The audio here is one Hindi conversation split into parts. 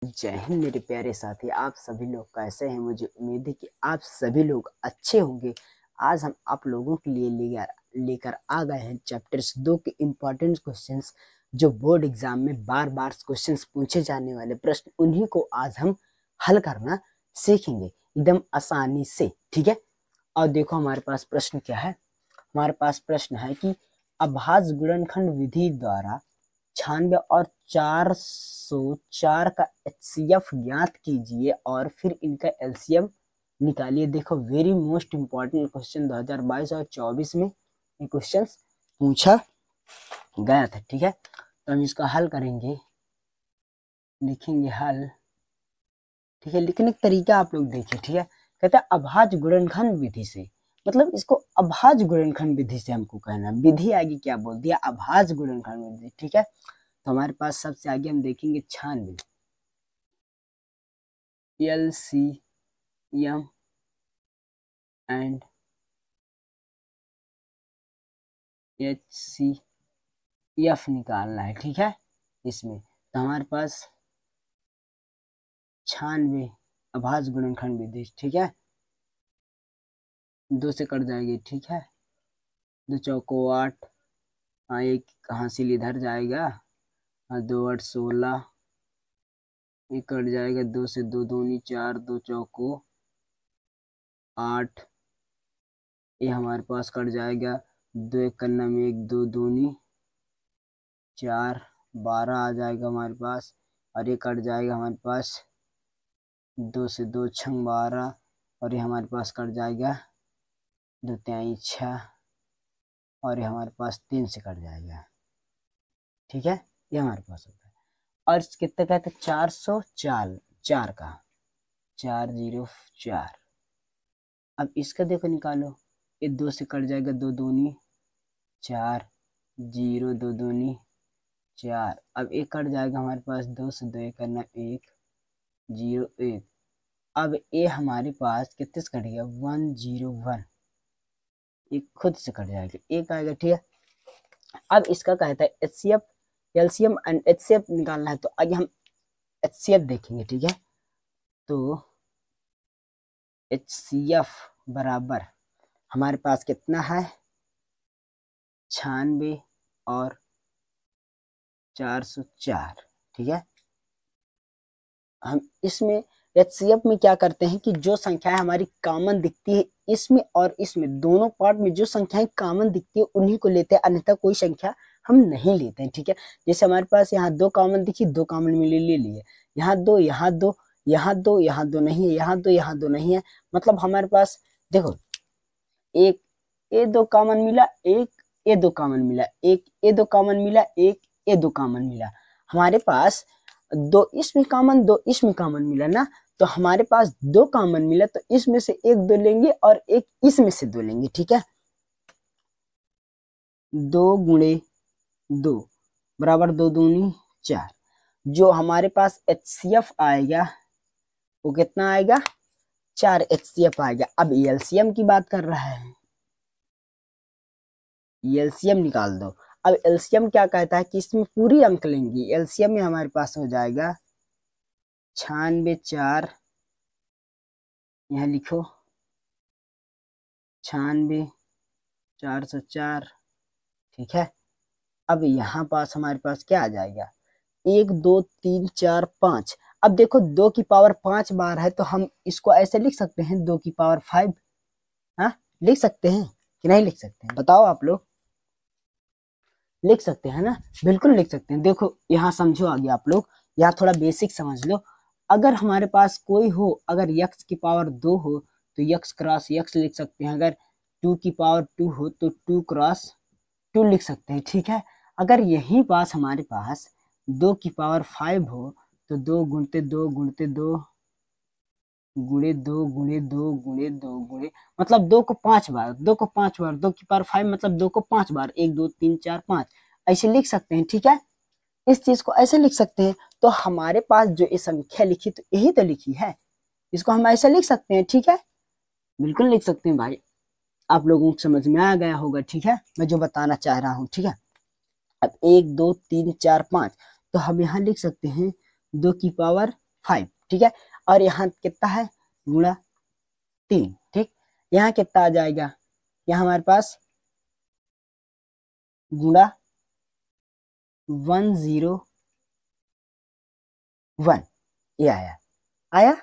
जय हिंद मेरे प्यारे साथी, आप सभी लोग कैसे हैं। मुझे उम्मीद है कि आप सभी लोग अच्छे होंगे। आज हम आप लोगों के लिए लेकर आ गए हैं चैप्टर्स 2 के इम्पोर्टेंट क्वेश्चंस, जो बोर्ड एग्जाम में बार बार क्वेश्चंस पूछे जाने वाले प्रश्न, उन्हीं को आज हम हल करना सीखेंगे एकदम आसानी से। ठीक है, और देखो हमारे पास प्रश्न क्या है। हमारे पास प्रश्न है कि अभाज्य गुणनखंड विधि द्वारा 96 और 404 का HCF ज्ञात कीजिए और फिर इनका LCM निकालिए। देखो वेरी मोस्ट इम्पॉर्टेंट क्वेश्चन 2022 और 24 में ये क्वेश्चन पूछा गया था। ठीक है, तो हम इसका हल करेंगे, लिखेंगे हल। ठीक है, लिखने का तरीका आप लोग देखिए। ठीक है, कहता है अभाज्य गुणनखंड विधि से, मतलब इसको अभाज्य गुणनखंड विधि से हमको कहना है। विधि आगे क्या बोल दिया, अभाज्य गुणनखंड विधि। ठीक है, तो हमारे पास सबसे आगे हम देखेंगे 96 LCM एंड HCF निकालना है। ठीक है, इसमें तो हमारे पास 96 अभाज्य गुणनखंड विधि। ठीक है, 2 से कट जाएगी। ठीक है, 2 चौको 8, हाँ एक हासिल इधर जाएगा, हाँ 2 8 16, ये कट जाएगा। 2 से 2 दूनी 4, 2 चौको 8, ये हमारे पास कट जाएगा। 2 एक कन्ना में 1, 2 दूनी 4, 12 आ जाएगा हमारे पास, और ये कट जाएगा हमारे पास। 2 से 2 छंग 12, और ये हमारे पास कट जाएगा 2 तिहाई 6, और ये हमारे पास 3 से कट जाएगा। ठीक है, ये हमारे पास होता है। और कितने का है, 404 का 404। अब इसका देखो निकालो, ये 2 से कट जाएगा, 2 दूनी 4, 0 2 दूनी 4। अब एक कट जाएगा हमारे पास, 2 से 2 करना 1 0 1। अब ये हमारे पास कितने से कट गया, 101, एक खुद से कट जाएगा, एक आएगा। ठीक है, अब इसका कहता है HCF LCM एंड HCF निकालना है। तो आगे हम HCF देखेंगे। ठीक है, तो HCF बराबर हमारे पास कितना है, 96 और 404। ठीक है, हम इसमें HCF में क्या करते हैं कि जो संख्याएं हमारी कॉमन दिखती है इसमें और इसमें, दोनों पार्ट में जो संख्याएं कॉमन दिखती है उन्हीं को लेते हैं, अन्यथा कोई संख्या हम नहीं लेते हैं। ठीक है, जैसे हमारे पास यहाँ 2 कॉमन दिखी, 2 कॉमन में ले लिए, यहाँ 2 यहाँ 2 यहाँ 2 यहाँ 2 नहीं है, यहाँ 2 यहाँ 2 नहीं है। मतलब हमारे पास देखो, एक ये 2 कॉमन मिला, एक ये 2 कॉमन मिला, एक ये 2 कॉमन मिला, एक ये 2 कॉमन मिला। हमारे पास 2 इसमें कॉमन, 2 इसमें कॉमन मिला ना, तो हमारे पास 2 कॉमन मिला, तो इसमें से 1 2 लेंगे और एक इसमें से 2 लेंगे। ठीक है, 2 गुणे 2 बराबर 2 दूनी 4। जो हमारे पास HCF आएगा वो कितना आएगा, 4 HCF आएगा। अब LCM की बात कर रहा है, LCM निकाल दो। अब LCM क्या कहता है कि इसमें पूरी अंक लेंगे। LCM में हमारे पास हो जाएगा 96 4, यहाँ लिखो 96 404। ठीक है, अब यहाँ पास हमारे पास क्या आ जाएगा, 1 2 3 4 5। अब देखो 2 की पावर 5 बार है, तो हम इसको ऐसे लिख सकते हैं 2 की पावर 5। हाँ, लिख सकते हैं कि नहीं लिख सकते हैं, बताओ आप लोग। लिख सकते हैं ना, बिल्कुल लिख सकते हैं। देखो यहाँ समझो आगे आप लोग, यहाँ थोड़ा बेसिक समझ लो। अगर हमारे पास कोई हो, अगर x की पावर 2 हो तो x क्रॉस x लिख सकते हैं। अगर 2 की पावर 2 हो तो 2 क्रॉस 2 लिख सकते हैं। ठीक है, अगर यही पास हमारे पास 2 की पावर 5 हो तो 2 गुणते 2 गुणते 2 गुणे 2 गुणे 2 गुणे 2 गुणे, मतलब 2 को 5 बार, 2 को 5 बार, 2 की पावर 5 मतलब 2 को 5 बार, 1 2 3 4 5 ऐसे लिख सकते हैं। ठीक है, इस चीज को ऐसे लिख सकते हैं। तो हमारे पास जो ये संख्या लिखी तो यही तो लिखी है, इसको हम ऐसे लिख सकते हैं। ठीक है, बिल्कुल लिख सकते हैं भाई, आप लोगों को समझ में आ गया होगा। ठीक है, मैं जो बताना चाह रहा हूँ। ठीक है, अब 1 2 3 4 5, तो हम यहाँ लिख सकते हैं 2 की पावर 5, ठीक है। और यहाँ कितना है, गुणा 3, ठीक। यहाँ कितना आ जाएगा, यहाँ हमारे पास गुणा 101, ये आया।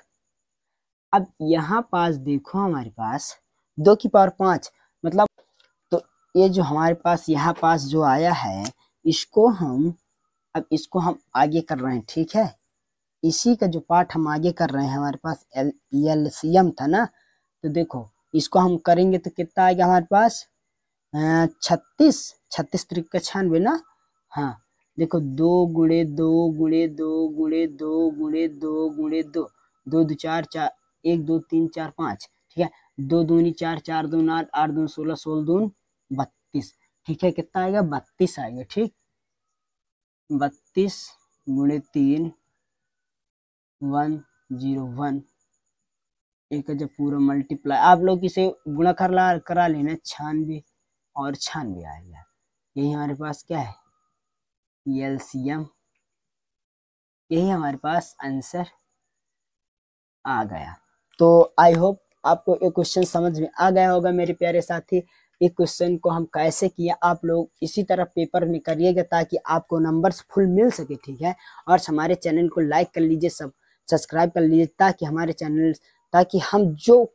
अब यहाँ पास देखो हमारे पास 2 की पावर 5, मतलब तो ये जो हमारे पास यहाँ पास जो आया है, इसको हम आगे कर रहे हैं, ठीक है। इसी का जो पार्ट हम आगे कर रहे हैं, हमारे पास एलसीएम था ना, तो देखो इसको हम करेंगे तो कितना आएगा हमारे पास, 36 त्रिक 96 ना। हाँ देखो 2 गुणे 2 गुणे 2 गुणे 2 गुणे 2 गुणे 2, 2 2 4 4, 1 2 3 4 5, ठीक है। 2 दूनी 4, 4 दूनी 8, 8 दूनी 16, 16 दूनी 32, ठीक है। कितना आएगा, 32 आएगा, ठीक। 32 गुणे 3, 101, एक जब पूरा मल्टीप्लाई, आप लोग इसे गुणा करा लेना, 96 और 96 आएगा। यही हमारे पास क्या है, एलसीएम, यही हमारे पास आंसर आ गया। तो आई होप आपको ये क्वेश्चन समझ में आ गया होगा मेरे प्यारे साथी। इस क्वेश्चन को हम कैसे किए, आप लोग इसी तरह पेपर में करिएगा ताकि आपको नंबर्स फुल मिल सके, ठीक है। और हमारे चैनल को लाइक कर लीजिए, सब्सक्राइब कर लीजिए ताकि हमारे चैनल, ताकि हम जो